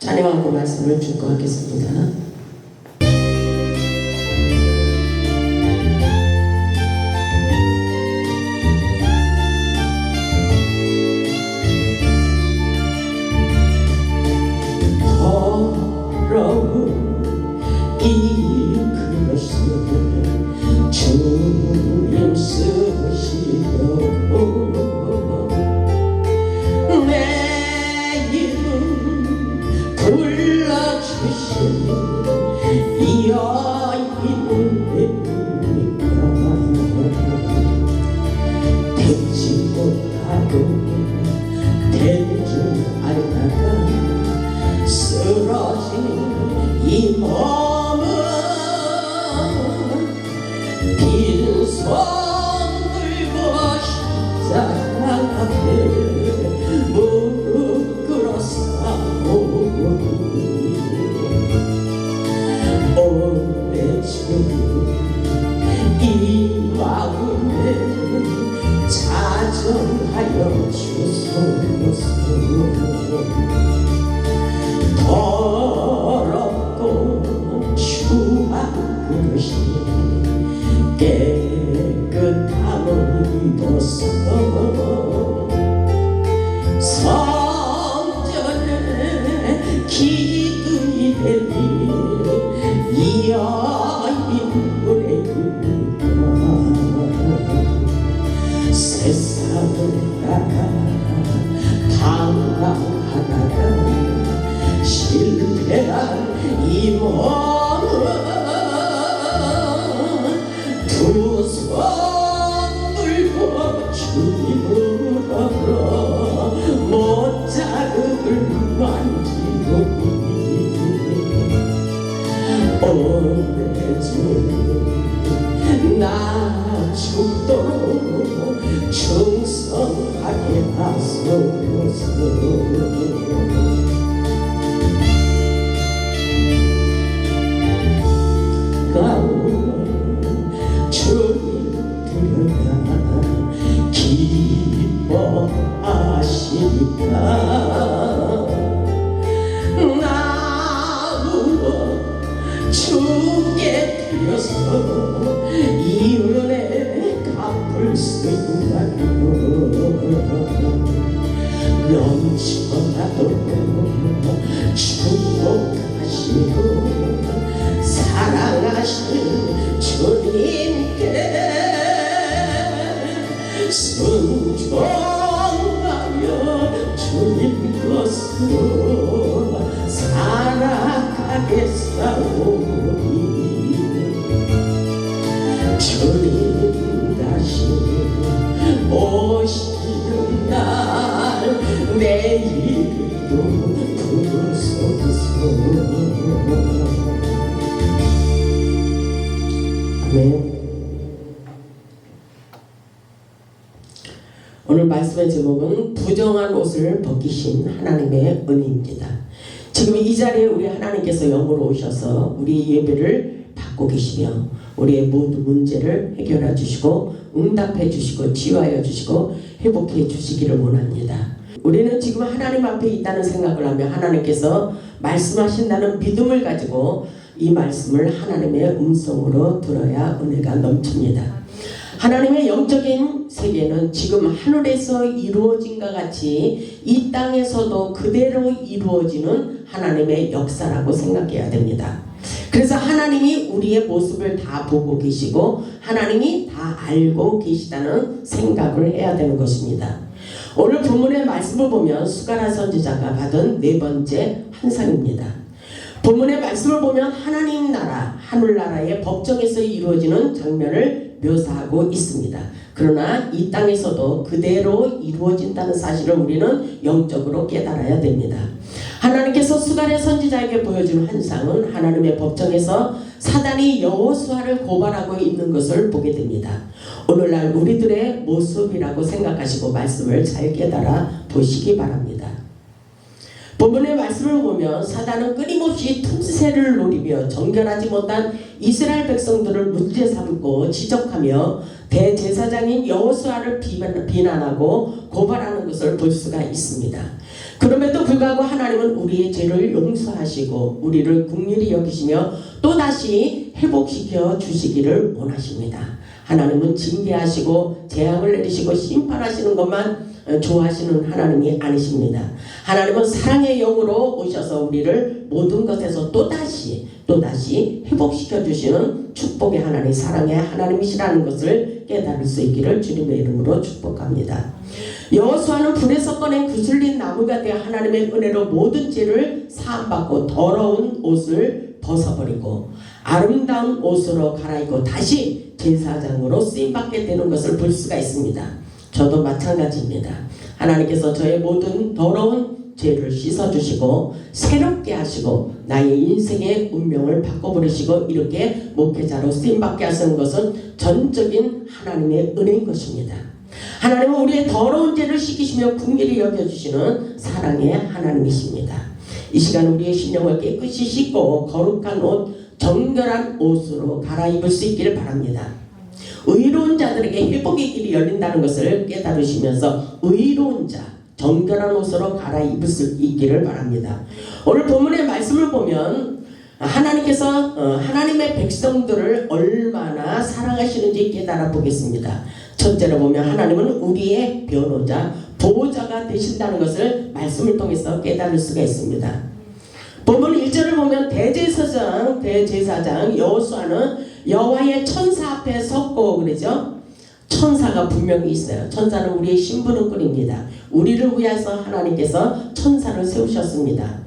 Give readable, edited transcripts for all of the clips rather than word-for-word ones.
찬양하고 말씀을 준비하겠습니다. 이 그릇을 주님 쓰시려고 내 이름 불러주신 이 여인입니까? 되지 못하고 된 줄 알다가 쓰러진 이 몸은 빈손 들고 십자가 앞에 무릎 꿇어 싸우니 오래 주님 이 마음에 자정하여 주소서. 더럽고 추한 그릇이 깨끗함을 입어서 성전에 기둥이 되니 이 여인물에니까 세상을 따라 방랑하다가 실패한 이 몸은 두 손 들고 주님으로 못자국을 만지고 오래 주님 나 죽도록 충성하게 하소서. 주님 들여다 기뻐하시니까 나무어 주께 드려서 이 은혜 갚을 수 있나요? 넘쳐나도 축복하시고 사랑하신 주님께 순종하며 주님 것으로 살아가겠사오니 주님 다시 오시는 날 내일도 부르소서. 아멘. 오늘 말씀의 제목은 부정한 옷을 벗기신 하나님의 은혜입니다. 지금 이 자리에 우리 하나님께서 영으로 오셔서 우리 예배를 받고 계시며 우리의 모든 문제를 해결해 주시고 응답해 주시고 치유하여 주시고 회복해 주시기를 원합니다. 우리는 지금 하나님 앞에 있다는 생각을 하며 하나님께서 말씀하신다는 믿음을 가지고 이 말씀을 하나님의 음성으로 들어야 은혜가 넘칩니다. 하나님의 영적인 세계는 지금 하늘에서 이루어진과 같이 이 땅에서도 그대로 이루어지는 하나님의 역사라고 생각해야 됩니다. 그래서 하나님이 우리의 모습을 다 보고 계시고 하나님이 다 알고 계시다는 생각을 해야 되는 것입니다. 오늘 본문의 말씀을 보면 수가랴 선지자가 받은 네 번째 환상입니다. 본문의 말씀을 보면 하나님 나라, 하늘나라의 법정에서 이루어지는 장면을 묘사하고 있습니다. 그러나 이 땅에서도 그대로 이루어진다는 사실을 우리는 영적으로 깨달아야 됩니다. 하나님께서 수가랴 선지자에게 보여준 환상은 하나님의 법정에서 사단이 여호수아를 고발하고 있는 것을 보게 됩니다. 오늘날 우리들의 모습이라고 생각하시고 말씀을 잘 깨달아 보시기 바랍니다. 본문의 말씀을 보면 사단은 끊임없이 틈새를 노리며 정결하지 못한 이스라엘 백성들을 문제 삼고 지적하며 대제사장인 여호수아를 비난하고 고발하는 것을 볼 수가 있습니다. 그럼에도 불구하고 하나님은 우리의 죄를 용서하시고 우리를 긍휼히 여기시며 또다시 회복시켜 주시기를 원하십니다. 하나님은 징계하시고 재앙을 내리시고 심판하시는 것만 좋아하시는 하나님이 아니십니다. 하나님은 사랑의 영으로 오셔서 우리를 모든 것에서 또다시 회복시켜 주시는 축복의 하나님, 사랑의 하나님이시라는 것을 깨달을 수 있기를 주님의 이름으로 축복합니다. 여호수아는 불에서 꺼낸 구슬린 나무가 되어 하나님의 은혜로 모든 죄를 사함받고 더러운 옷을 벗어버리고 아름다운 옷으로 갈아입고 다시 제사장으로 쓰임받게 되는 것을 볼 수가 있습니다. 저도 마찬가지입니다. 하나님께서 저의 모든 더러운 죄를 씻어주시고 새롭게 하시고 나의 인생의 운명을 바꿔버리시고 이렇게 목회자로 쓰임받게 하시는 것은 전적인 하나님의 은혜인 것입니다. 하나님은 우리의 더러운 죄를 씻기시며 긍휼히 여겨주시는 사랑의 하나님이십니다. 이 시간 우리의 심령을 깨끗이 씻고 거룩한 옷, 정결한 옷으로 갈아입을 수 있기를 바랍니다. 의로운 자들에게 회복의 길이 열린다는 것을 깨달으시면서 의로운 자, 정결한 옷으로 갈아입을 수 있기를 바랍니다. 오늘 본문의 말씀을 보면 하나님께서 하나님의 백성들을 얼마나 사랑하시는지 깨달아 보겠습니다. 첫째로 보면 하나님은 우리의 변호자, 보호자가 되신다는 것을 말씀을 통해서 깨달을 수가 있습니다. 본문 1절을 보면 대제사장 여호수아는 여호와의 천사 앞에 섰고 그러죠. 천사가 분명히 있어요. 천사는 우리의 신부름꾼입니다. 우리를 위해서 하나님께서 천사를 세우셨습니다.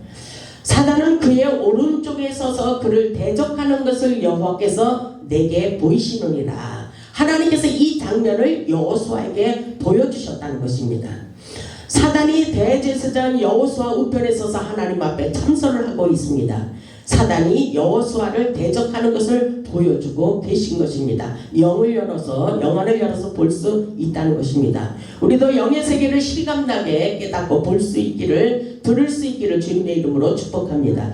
사단은 그의 오른쪽에 서서 그를 대적하는 것을 여호와께서 내게 보이시느니라. 하나님께서 이 장면을 여호수아에게 보여주셨다는 것입니다. 사단이 대제사장 여호수아 우편에 서서 하나님 앞에 참선을 하고 있습니다. 사단이 여호수아를 대적하는 것을 보여주고 계신 것입니다. 영안을 열어서 볼 수 있다는 것입니다. 우리도 영의 세계를 실감나게 깨닫고 볼 수 있기를, 들을 수 있기를 주님의 이름으로 축복합니다.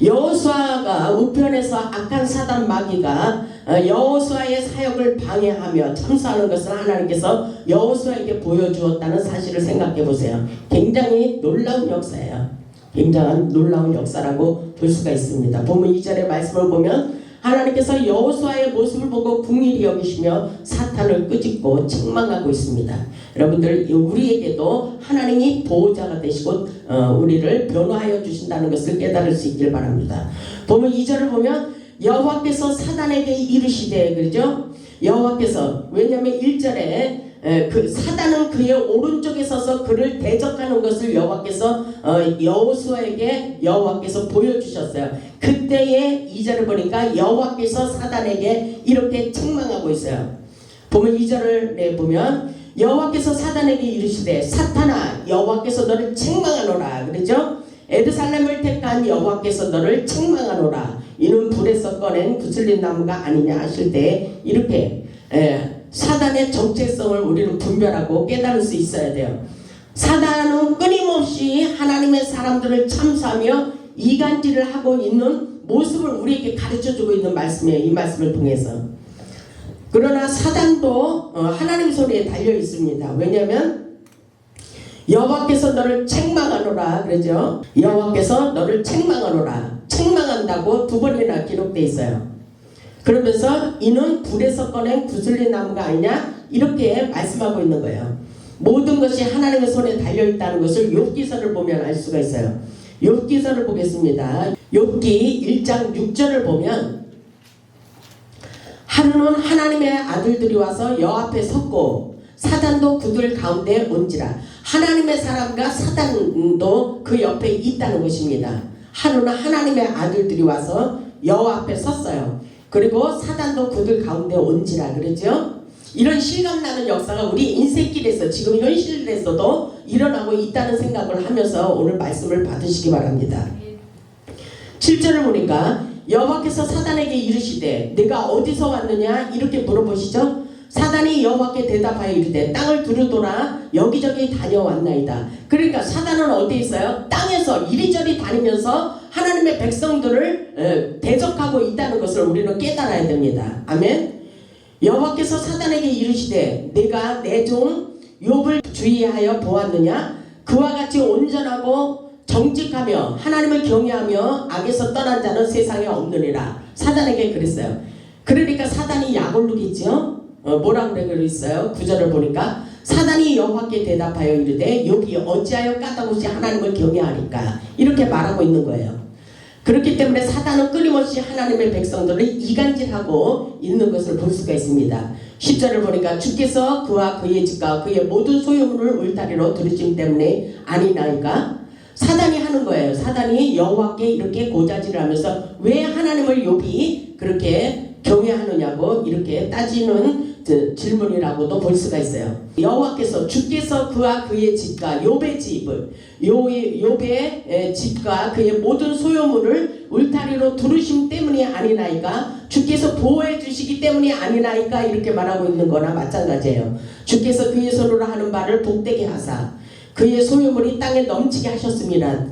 여호수아가 우편에서 악한 사단 마귀가 여호수아의 사역을 방해하며 참수하는 것을 하나님께서 여호수아에게 보여주었다는 사실을 생각해 보세요. 굉장히 놀라운 역사예요. 굉장한 놀라운 역사라고 볼 수가 있습니다. 본문 2절의 말씀을 보면 하나님께서 여호수아의 모습을 보고 긍휼히 여기시며 사탄을 끄집고 책망하고 있습니다. 여러분들, 우리에게도 하나님이 보호자가 되시고 우리를 변호하여 주신다는 것을 깨달을 수 있길 바랍니다. 본문 2절을 보면 여호와께서 사단에게 이르시되, 그러죠? 여호와께서, 왜냐하면 1절에 사단은 그의 오른쪽에 서서 그를 대적하는 것을 여호와께서 여호수아에게 보여주셨어요. 그때의 2절을 보니까 여호와께서 사단에게 이렇게 책망하고 있어요. 보면 2절을 보면 여호와께서 사단에게 이르시되 사탄아 여호와께서 너를 책망하노라. 그러죠? 에르살렘을 택한 여호와께서 너를 책망하노라. 이는 불에서 꺼낸 구슬린 나무가 아니냐 하실 때 이렇게 사단의 정체성을 우리는 분별하고 깨달을 수 있어야 돼요. 사단은 끊임없이 하나님의 사람들을 참수하며 이간질을 하고 있는 모습을 우리에게 가르쳐주고 있는 말씀이에요. 이 말씀을 통해서. 그러나 사단도 하나님 손에 달려 있습니다. 왜냐하면 여호와께서 너를 책망하노라 그러죠. 여호와께서 너를 책망하노라. 책망한다고 2번이나 기록되어 있어요. 그러면서 이는 불에서 꺼낸 구슬린 나무가 아니냐 이렇게 말씀하고 있는 거예요. 모든 것이 하나님의 손에 달려있다는 것을 욥기서를 보면 알 수가 있어요. 욥기서를 보겠습니다. 욥기 1장 6절을 보면 하루는 하나님의 아들들이 와서 여 앞에 섰고 사단도 그들 가운데 온지라. 하나님의 사람과 사단도 그 옆에 있다는 것입니다. 하루는 하나님의 아들들이 와서 여 앞에 섰어요. 그리고 사단도 그들 가운데 온지라 그러죠. 이런 실감나는 역사가 우리 인생길에서 지금 현실에서도 일어나고 있다는 생각을 하면서 오늘 말씀을 받으시기 바랍니다. 7절을 보니까 여호와께서 사단에게 이르시되 내가 어디서 왔느냐 이렇게 물어보시죠. 사단이 여호와께 대답하여 이르되 땅을 두루돌아 여기저기 다녀왔나이다. 그러니까 사단은 어디에 있어요? 땅에서 이리저리 다니면서 하나님의 백성들을 대적하고 있다는 것을 우리는 깨달아야 됩니다. 아멘. 여호와께서 사단에게 이르시되 내가 내 종 욥을 주의하여 보았느냐? 그와 같이 온전하고 정직하며 하나님을 경외하며 악에서 떠난 자는 세상에 없느니라. 사단에게 그랬어요. 그러니까 사단이 약올르겠죠. 뭐라 그랬어요? 구절을 보니까 사단이 여호와께 대답하여 이르되 욥이 어찌하여 까닭없이 하나님을 경외하니까 이렇게 말하고 있는 거예요. 그렇기 때문에 사단은 끊임없이 하나님의 백성들을 이간질하고 있는 것을 볼 수가 있습니다. 10절을 보니까 주께서 그와 그의 집과 그의 모든 소유물을 울타리로 두르심 때문에 아니나이까. 사단이 하는 거예요. 사단이 여호와께 이렇게 고자질을 하면서 왜 하나님을 욥이 그렇게 경외하느냐고 이렇게 따지는 질문이라고도 볼 수가 있어요. 여호와께서 주께서 그와 그의 집과 욥의 집을 욥의 집과 그의 모든 소유물을 울타리로 두르심 때문이 아니나이까. 주께서 보호해 주시기 때문이 아니나이까 이렇게 말하고 있는 거나 마찬가지예요. 주께서 그의 손으로 하는 바를 복되게 하사 그의 소유물이 땅에 넘치게 하셨습니다.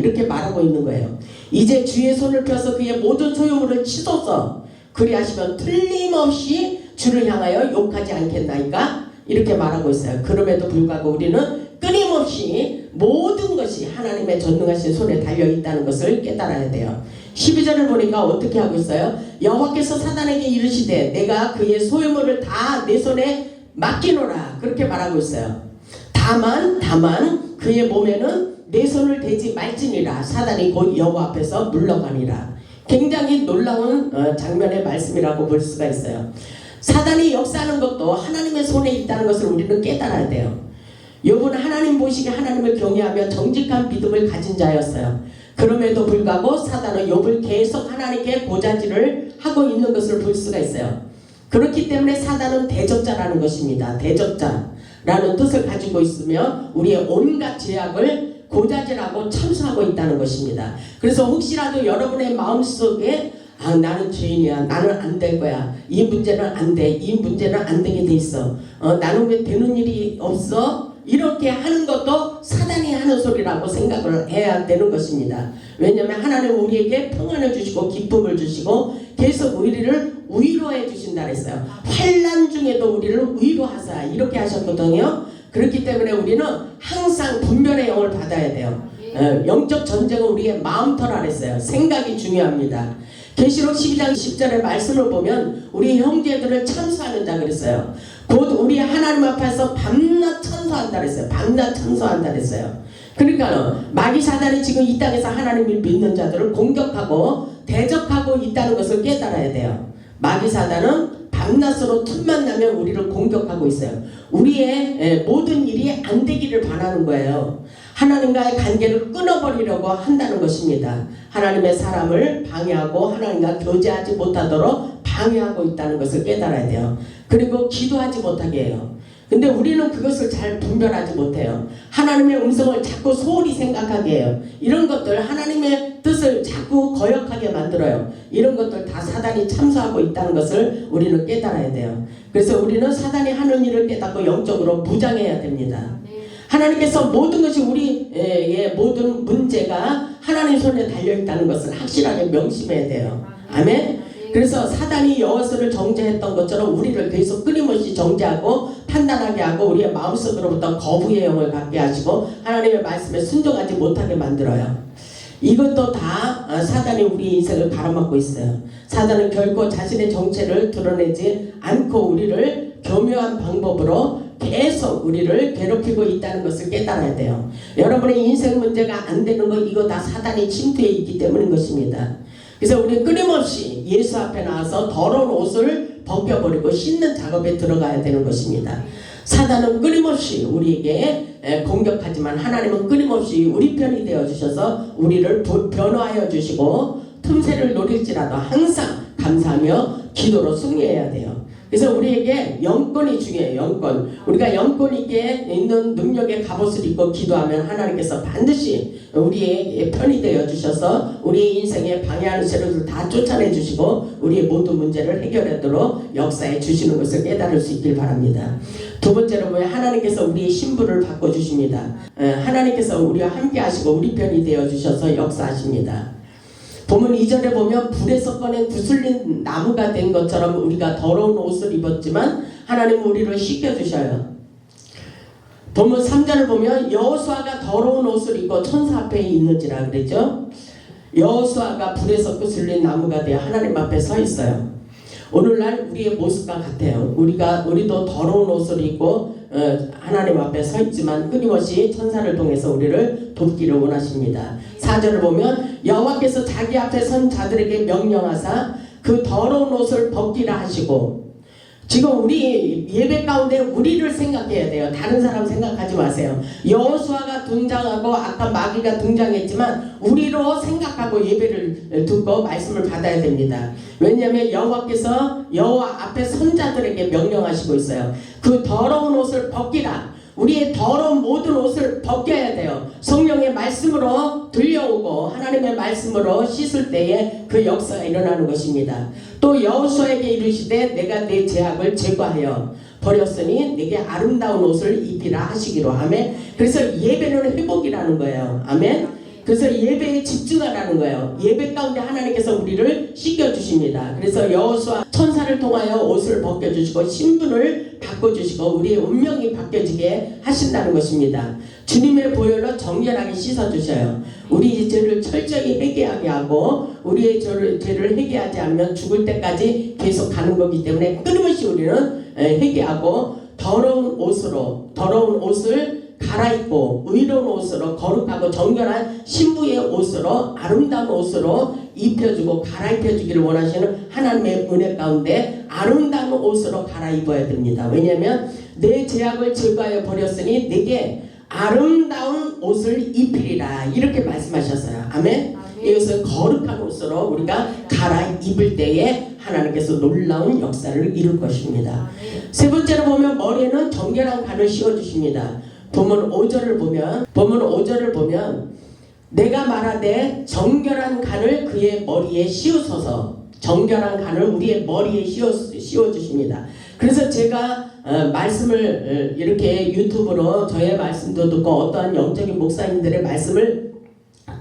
이렇게 말하고 있는 거예요. 이제 주의 손을 펴서 그의 모든 소유물을 치소서. 그리하시면 틀림없이 주를 향하여 욕하지 않겠나이까? 이렇게 말하고 있어요. 그럼에도 불구하고 우리는 끊임없이 모든 것이 하나님의 전능하신 손에 달려있다는 것을 깨달아야 돼요. 12절을 보니까 어떻게 하고 있어요? 여호와께서 사단에게 이르시되 내가 그의 소유물을 다 내 손에 맡기노라. 그렇게 말하고 있어요. 다만 그의 몸에는 내 손을 대지 말지니라. 사단이 곧 여호와 앞에서 물러가니라. 굉장히 놀라운 장면의 말씀이라고 볼 수가 있어요. 사단이 역사하는 것도 하나님의 손에 있다는 것을 우리는 깨달아야 돼요. 욥은 하나님 보시기에 하나님을 경외하며 정직한 믿음을 가진 자였어요. 그럼에도 불구하고 사단은 욥을 계속 하나님께 고자질을 하고 있는 것을 볼 수가 있어요. 그렇기 때문에 사단은 대적자라는 것입니다. 대적자라는 뜻을 가지고 있으며 우리의 온갖 죄악을 고자질하고 참수하고 있다는 것입니다. 그래서 혹시라도 여러분의 마음속에 나는 죄인이야, 나는 안 될 거야, 이 문제는 안 돼, 이 문제는 안 되게 돼 있어, 나는 왜 되는 일이 없어, 이렇게 하는 것도 사단이 하는 소리라고 생각을 해야 되는 것입니다. 왜냐하면 하나님 우리에게 평안을 주시고 기쁨을 주시고 계속 우리를 위로해 주신다 그랬어요. 환난 중에도 우리를 위로하사 이렇게 하셨거든요. 그렇기 때문에 우리는 항상 분별의 영을 받아야 돼요. 영적 전쟁은 우리의 마음터라 그랬어요. 생각이 중요합니다. 계시록 12장 10절의 말씀을 보면 우리 형제들을 참수하는 자 그랬어요. 곧 우리 하나님 앞에서 밤낮 참수한다 그랬어요. 밤낮 참수한다 그랬어요. 그러니까 마귀 사단이 지금 이 땅에서 하나님을 믿는 자들을 공격하고 대적하고 있다는 것을 깨달아야 돼요. 마귀 사단은 밤낮으로 틈만 나면 우리를 공격하고 있어요. 우리의 모든 일이 안 되기를 바라는 거예요. 하나님과의 관계를 끊어버리려고 한다는 것입니다. 하나님의 사람을 방해하고 하나님과 교제하지 못하도록 방해하고 있다는 것을 깨달아야 돼요. 그리고 기도하지 못하게 해요. 근데 우리는 그것을 잘 분별하지 못해요. 하나님의 음성을 자꾸 소홀히 생각하게 해요. 이런 것들 하나님의 뜻을 자꾸 거역하게 만들어요. 이런 것들 다 사단이 참수하고 있다는 것을 우리는 깨달아야 돼요. 그래서 우리는 사단이 하는 일을 깨닫고 영적으로 무장해야 됩니다. 하나님께서 모든 것이 우리의 모든 문제가 하나님 손에 달려있다는 것을 확실하게 명심해야 돼요. 아멘. 그래서 사단이 여호와를 정죄했던 것처럼 우리를 계속 끊임없이 정죄하고 판단하게 하고 우리의 마음속으로부터 거부의 영을 갖게 하시고 하나님의 말씀에 순종하지 못하게 만들어요. 이것도 다 사단이 우리 인생을 가로막고 있어요. 사단은 결코 자신의 정체를 드러내지 않고 우리를 교묘한 방법으로 계속 우리를 괴롭히고 있다는 것을 깨달아야 돼요. 여러분의 인생 문제가 안 되는 거 이거 다 사단이 침투해 있기 때문인 것입니다. 그래서 우리는 끊임없이 예수 앞에 나와서 더러운 옷을 벗겨버리고 씻는 작업에 들어가야 되는 것입니다. 사단은 끊임없이 우리에게 공격하지만 하나님은 끊임없이 우리 편이 되어주셔서 우리를 변화하여 주시고 틈새를 노릴지라도 항상 감사하며 기도로 승리해야 돼요. 그래서 우리에게 영권이 중요해요. 영권. 우리가 영권 있게 있는 능력의 갑옷을 입고 기도하면 하나님께서 반드시 우리의 편이 되어 주셔서 우리의 인생에 방해하는 세력을 다 쫓아내 주시고 우리의 모든 문제를 해결하도록 역사해 주시는 것을 깨달을 수 있길 바랍니다. 두 번째로 보면 하나님께서 우리의 신분을 바꿔주십니다. 하나님께서 우리와 함께 하시고 우리 편이 되어 주셔서 역사하십니다. 보면 2절에 보면 불에서 꺼낸 구슬린 나무가 된 것처럼 우리가 더러운 옷을 입었지만 하나님은 우리를 씻겨주셔요. 보면 3절을 보면 여호수아가 더러운 옷을 입고 천사 앞에 있는지라 그랬죠. 여호수아가 불에서 구슬린 나무가 되어 하나님 앞에 서 있어요. 오늘날 우리의 모습과 같아요. 우리도 더러운 옷을 입고 하나님 앞에 서 있지만 끊임없이 천사를 통해서 우리를 돕기를 원하십니다. 4절을 보면 여호와께서 자기 앞에 선 자들에게 명령하사 그 더러운 옷을 벗기라 하시고, 지금 우리 예배 가운데 우리를 생각해야 돼요. 다른 사람 생각하지 마세요. 여호수아가 등장하고 아까 마귀가 등장했지만 우리로 생각하고 예배를 듣고 말씀을 받아야 됩니다. 왜냐하면 여호와께서 여호와 앞에 선자들에게 명령하시고 있어요. 그 더러운 옷을 벗기라. 우리의 더러운 모든 옷을 벗겨야 돼요. 성령의 말씀으로 들려오고 하나님의 말씀으로 씻을 때에 그 역사가 일어나는 것입니다. 또 여호수아에게 이르시되 내가 내 죄악을 제거하여 버렸으니 내게 아름다운 옷을 입히라 하시기로 하매, 그래서 예배는 회복이라는 거예요. 아멘. 그래서 예배에 집중하라는 거예요. 예배 가운데 하나님께서 우리를 씻겨주십니다. 그래서 여호수아 천사를 통하여 옷을 벗겨주시고 신분을 바꿔주시고 우리의 운명이 바뀌어지게 하신다는 것입니다. 주님의 보혈로 정결하게 씻어주셔요. 우리 죄를 철저히 회개하게 하고 우리의 죄를 회개하지 않으면 죽을 때까지 계속 가는 거기 때문에 끊임없이 우리는 회개하고 더러운 옷을 갈아입고 의로운 옷으로 거룩하고 정결한 신부의 옷으로 아름다운 옷으로 입혀주고 갈아입혀주기를 원하시는 하나님의 은혜 가운데 아름다운 옷으로 갈아입어야 됩니다. 왜냐하면 내 죄악을 제거하여 버렸으니 내게 아름다운 옷을 입히리라 이렇게 말씀하셨어요. 아멘. 이것은 거룩한 옷으로 우리가 갈아입을 때에 하나님께서 놀라운 역사를 이룰 것입니다. 세 번째로 보면 머리에는 정결한 간을 씌워주십니다. 본문 5절을 보면 내가 말하되 정결한 간을 그의 머리에 씌우소서. 정결한 간을 우리의 머리에 씌워주십니다. 그래서 제가 말씀을 이렇게 유튜브로 저의 말씀도 듣고 어떠한 영적인 목사님들의 말씀을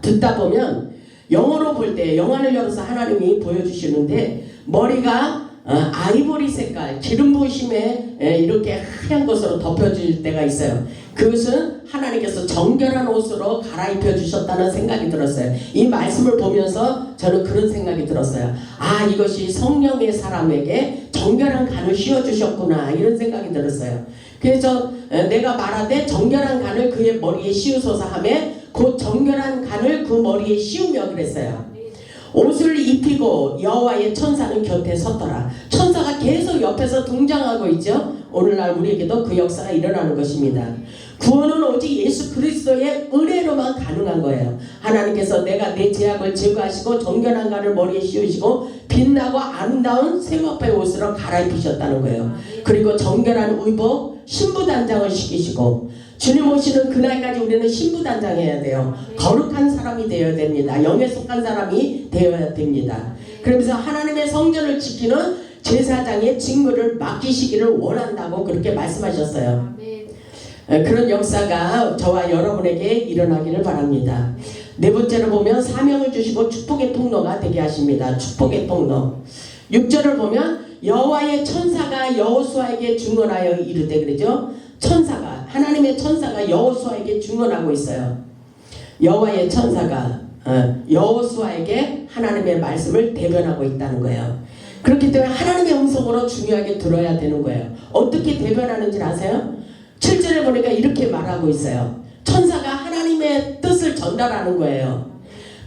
듣다 보면 영어로 볼 때 영안을 열어서 하나님이 보여주시는데 머리가 아이보리 색깔 기름 부으심에 이렇게 하얀 것으로 덮여질 때가 있어요. 그것은 하나님께서 정결한 옷으로 갈아입혀 주셨다는 생각이 들었어요. 이 말씀을 보면서 저는 그런 생각이 들었어요. 아, 이것이 성령의 사람에게 정결한 간을 씌워주셨구나 이런 생각이 들었어요. 그래서 내가 말하되 정결한 간을 그의 머리에 씌우소서 하며 그 정결한 간을 그 머리에 씌우며 그랬어요. 옷을 입히고 여호와의 천사는 곁에 섰더라. 천사가 계속 옆에서 등장하고 있죠. 오늘날 우리에게도 그 역사가 일어나는 것입니다. 구원은 오직 예수 그리스도의 은혜로만 가능한 거예요. 하나님께서 내가 내 죄악을 제거하시고 정결한 간을 머리에 씌우시고 빛나고 아름다운 세마포의 옷으로 갈아입히셨다는 거예요. 그리고 정결한 의복 신부단장을 시키시고 주님 오시는 그날까지 우리는 신부단장해야 돼요. 거룩한 사람이 되어야 됩니다. 영에 속한 사람이 되어야 됩니다. 그러면서 하나님의 성전을 지키는 제사장의 직무를 맡기시기를 원한다고 그렇게 말씀하셨어요. 그런 역사가 저와 여러분에게 일어나기를 바랍니다. 네 번째로 보면 사명을 주시고 축복의 통로가 되게 하십니다. 축복의 통로. 6절을 보면 여호와의 천사가 여호수아에게 증언하여 이르되 그러죠. 하나님의 천사가 여호수아에게 증언하고 있어요. 여호와의 천사가 여호수아에게 하나님의 말씀을 대변하고 있다는 거예요. 그렇기 때문에 하나님의 음성으로 중요하게 들어야 되는 거예요. 어떻게 대변하는지 아세요? 7절에 보니까 이렇게 말하고 있어요. 천사가 하나님의 뜻을 전달하는 거예요.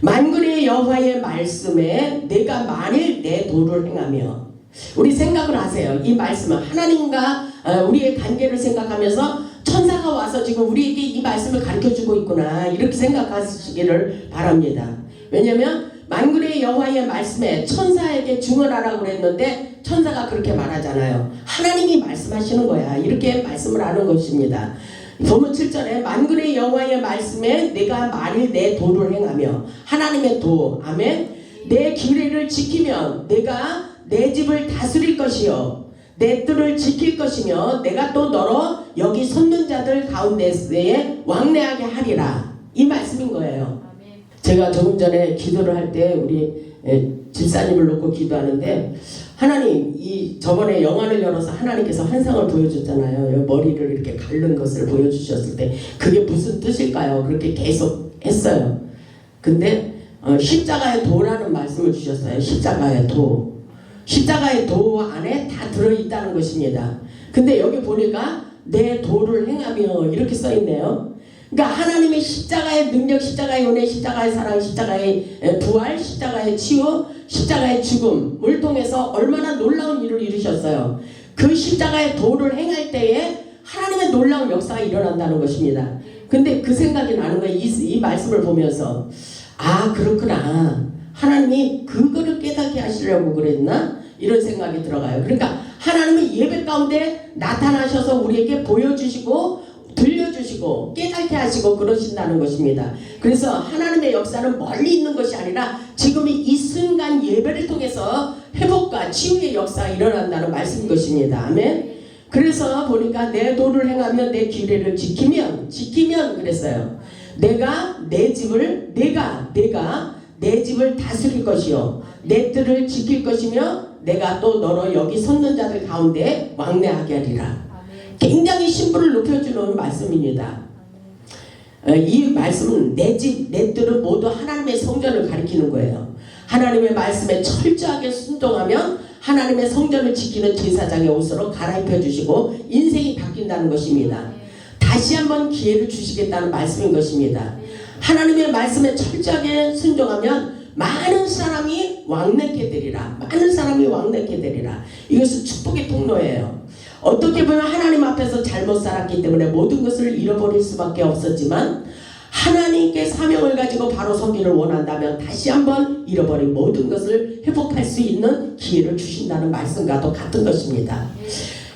만군의 여호와의 말씀에 내가 만일 내 도를 행하며, 우리 생각을 하세요. 이 말씀은 하나님과 우리의 관계를 생각하면서 천사가 와서 지금 우리에게 이 말씀을 가르쳐주고 있구나 이렇게 생각하시기를 바랍니다. 왜냐하면 만군의 여호와의 말씀에 천사에게 증언하라고 그랬는데 천사가 그렇게 말하잖아요. 하나님이 말씀하시는 거야. 이렇게 말씀을 하는 것입니다. 본문 7절에 만군의 여호와의 말씀에 내가 만일 내 도를 행하며 하나님의 도 아멘 내 규례를 지키면 내가 내 집을 다스릴 것이요 내 뜰을 지킬 것이며 내가 또 너로 여기 섰는 자들 가운데에 왕래하게 하리라. 이 말씀인 거예요. 제가 조금 전에 기도를 할 때 우리 집사님을 놓고 기도하는데 하나님 저번에 영안을 열어서 하나님께서 환상을 보여줬잖아요. 머리를 이렇게 가른 것을 보여주셨을 때 그게 무슨 뜻일까요? 그렇게 계속 했어요. 근데 십자가의 도라는 말씀을 주셨어요. 십자가의 도. 십자가의 도 안에 다 들어있다는 것입니다. 근데 여기 보니까 내 도를 행하며 이렇게 써있네요. 그러니까 하나님의 십자가의 능력, 십자가의 은혜, 십자가의 사랑, 십자가의 부활, 십자가의 치유, 십자가의 죽음을 통해서 얼마나 놀라운 일을 이루셨어요. 그 십자가의 도를 행할 때에 하나님의 놀라운 역사가 일어난다는 것입니다. 근데 그 생각이 나는 거예요. 이 말씀을 보면서 아 그렇구나. 하나님이 그거를 깨닫게 하시려고 그랬나? 이런 생각이 들어가요. 그러니까 하나님은 예배 가운데 나타나셔서 우리에게 보여주시고 들려주시고 깨닫게 하시고 그러신다는 것입니다. 그래서 하나님의 역사는 멀리 있는 것이 아니라 지금 이 순간 예배를 통해서 회복과 치유의 역사가 일어난다는 말씀인 것입니다. 아멘. 그래서 보니까 내 도를 행하며 내 규례를 지키면 그랬어요. 내가 내 집을 내 집을 다스릴 것이요 내 뜰을 지킬 것이며 내가 또 너로 여기 섰는 자들 가운데 왕래하게 하리라. 굉장히 신부를 높여주는 말씀입니다. 이 말씀은 내 집, 내 뜰은 모두 하나님의 성전을 가리키는 거예요. 하나님의 말씀에 철저하게 순종하면 하나님의 성전을 지키는 제사장의 옷으로 갈아입혀 주시고 인생이 바뀐다는 것입니다. 다시 한번 기회를 주시겠다는 말씀인 것입니다. 하나님의 말씀에 철저하게 순종하면 많은 사람이 왕래케 되리라. 많은 사람이 왕래케 되리라. 이것은 축복의 통로예요. 어떻게 보면 하나님 앞에서 잘못 살았기 때문에 모든 것을 잃어버릴 수밖에 없었지만 하나님께 사명을 가지고 바로 서기를 원한다면 다시 한번 잃어버린 모든 것을 회복할 수 있는 기회를 주신다는 말씀과도 같은 것입니다.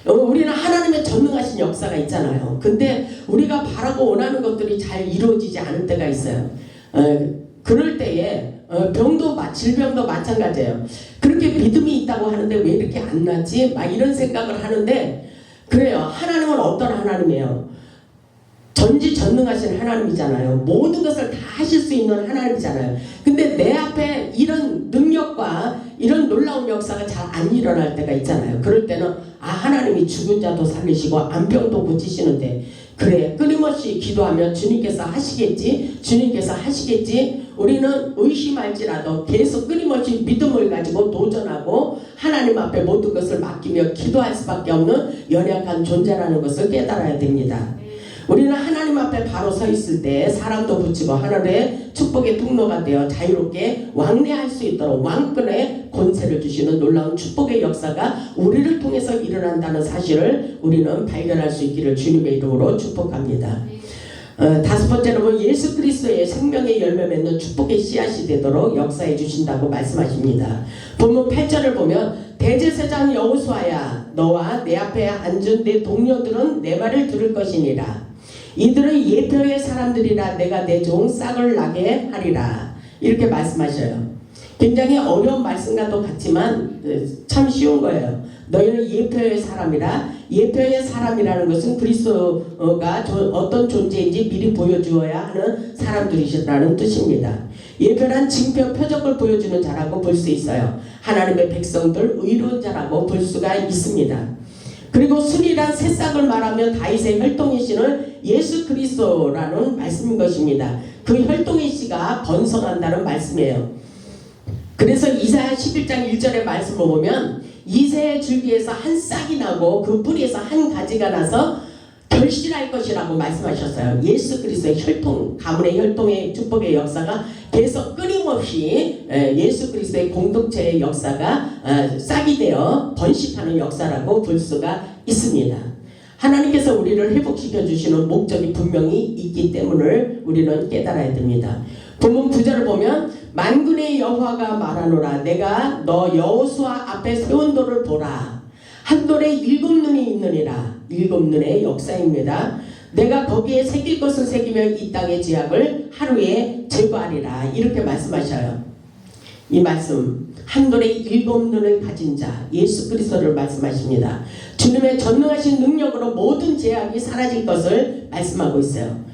우리는 하나님의 전능하신 역사가 있잖아요. 근데 우리가 바라고 원하는 것들이 잘 이루어지지 않을 때가 있어요. 그럴 때에 질병도 마찬가지예요. 그렇게 믿음이 있다고 하는데 왜 이렇게 안 나지? 막 이런 생각을 하는데 그래요. 하나님은 어떤 하나님이에요? 전지전능하신 하나님이잖아요. 모든 것을 다 하실 수 있는 하나님이잖아요. 근데 내 앞에 이런 능력과 이런 놀라운 역사가 잘 안 일어날 때가 있잖아요. 그럴 때는 하나님이 죽은 자도 살리시고 암병도 고치시는데 그래 끊임없이 기도하면 주님께서 하시겠지 우리는 의심할지라도 계속 끊임없이 믿음을 가지고 도전하고 하나님 앞에 모든 것을 맡기며 기도할 수밖에 없는 연약한 존재라는 것을 깨달아야 됩니다. 우리는 하나님 앞에 바로 서 있을 때 사람도 붙이고 하늘의 축복의 통로가 되어 자유롭게 왕래할 수 있도록 왕권의 권세를 주시는 놀라운 축복의 역사가 우리를 통해서 일어난다는 사실을 우리는 발견할 수 있기를 주님의 이름으로 축복합니다. 다섯 번째로 예수 그리스도의 생명의 열매 맺는 축복의 씨앗이 되도록 역사해 주신다고 말씀하십니다. 본문 8절을 보면 대제사장 여호수아야 너와 내 앞에 앉은 내 동료들은 내 말을 들을 것이니라. 이들은 예표의 사람들이라 내가 내 종 싹을 나게 하리라. 이렇게 말씀하셔요. 굉장히 어려운 말씀과도 같지만 참 쉬운 거예요. 너희는 예표의 사람이라. 예표의 사람이라는 것은 그리스도가 어떤 존재인지 미리 보여주어야 하는 사람들이시라는 뜻입니다. 예표란 징표 표적을 보여주는 자라고 볼 수 있어요. 하나님의 백성들 의로운 자라고 볼 수가 있습니다. 그리고 순이란 새싹을 말하면 다윗의 혈통의 씨는 예수 그리스도라는 말씀인 것입니다. 그 혈통의 씨가 번성한다는 말씀이에요. 그래서 이사야 11장 1절의 말씀을 보면 이새의 줄기에서 한 싹이 나고 그 뿌리에서 한 가지가 나서 결실할 것이라고 말씀하셨어요. 예수 그리스도의 혈통, 가문의 혈통의 축복의 역사가 계속 끊임없이 예수 그리스도의 공동체의 역사가 싹이 되어 번식하는 역사라고 볼 수가 있습니다. 하나님께서 우리를 회복시켜 주시는 목적이 분명히 있기 때문에 우리는 깨달아야 됩니다. 본문 9절을 보면 만군의 여호와가 말하노라. 내가 너 여호수아 앞에 세운 돌을 보라. 한 돌에 7눈이 있느니라. 7눈의 역사입니다. 내가 거기에 새길 것을 새기며 이 땅의 죄악을 하루에 제거하리라. 이렇게 말씀하셔요. 이 말씀, 한 돌에 7눈을 가진 자 예수 그리스도를 말씀하십니다. 주님의 전능하신 능력으로 모든 죄악이 사라질 것을 말씀하고 있어요.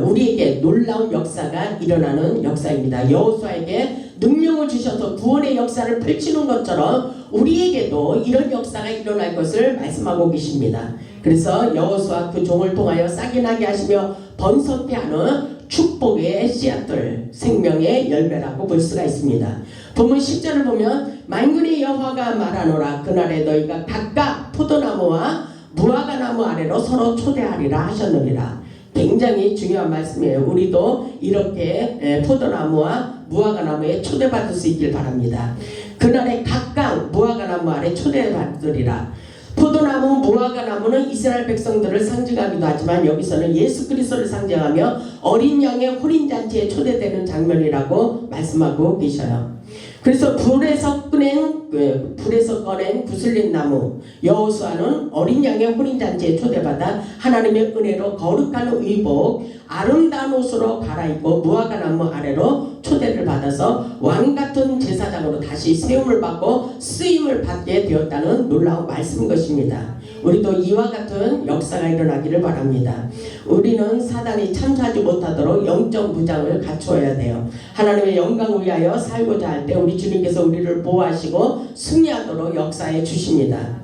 우리에게 놀라운 역사가 일어나는 역사입니다. 여호수아에게 능력을 주셔서 구원의 역사를 펼치는 것처럼 우리에게도 이런 역사가 일어날 것을 말씀하고 계십니다. 그래서 여호수아 그 종을 통하여 싹이 나게 하시며 번성케 하는 축복의 씨앗들, 생명의 열매라고 볼 수가 있습니다. 본문 10절을 보면 만군의 여호와가 말하노라. 그날에 너희가 각각 포도나무와 무화과나무 아래로 서로 초대하리라 하셨느니라. 굉장히 중요한 말씀이에요. 우리도 이렇게 포도나무와 무화과나무에 초대받을 수 있길 바랍니다. 그날에 각각 무화과나무 아래 초대받으리라. 포도나무, 무화과나무는 이스라엘 백성들을 상징하기도 하지만 여기서는 예수 그리스도를 상징하며 어린 양의 혼인잔치에 초대되는 장면이라고 말씀하고 계셔요. 그래서 불에서 꺼낸 구슬린 나무 여호수아는 어린 양의 혼인잔치에 초대받아 하나님의 은혜로 거룩한 의복 아름다운 옷으로 갈아입고 무화과나무 아래로 초대를 받아서 왕같은 제사장으로 다시 세움을 받고 쓰임을 받게 되었다는 놀라운 말씀인 것입니다. 우리도 이와 같은 역사가 일어나기를 바랍니다. 우리는 사단이 참수하지 못하도록 영적 무장을 갖추어야 돼요. 하나님의 영광을 위하여 살고자 할 때 우리 주님께서 우리를 보호하시고 승리하도록 역사해 주십니다.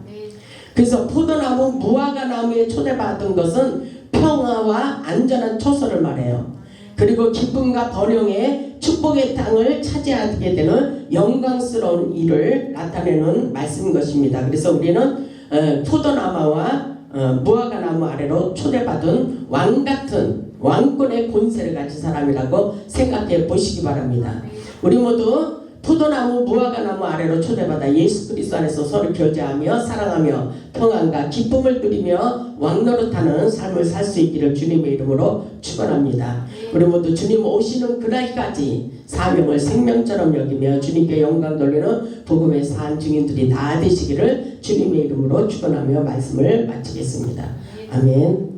그래서 포도나무, 무화과나무에 초대받은 것은 평화와 안전한 초소를 말해요. 그리고 기쁨과 번영의 축복의 땅을 차지하게 되는 영광스러운 일을 나타내는 말씀인 것입니다. 그래서 우리는 포도나무와 무화과나무 아래로 초대받은 왕같은 왕권의 권세를 가진 사람이라고 생각해 보시기 바랍니다. 우리 모두 포도나무, 무화과나무 아래로 초대받아 예수 그리스도 안에서 서로 교제하며 사랑하며 평안과 기쁨을 누리며 왕노릇하는 삶을 살 수 있기를 주님의 이름으로 축원합니다. 우리 모두 주님 오시는 그날까지 사명을 생명처럼 여기며 주님께 영광 돌리는 복음의 산 증인들이 다 되시기를 주님의 이름으로 축원하며 말씀을 마치겠습니다. 아멘.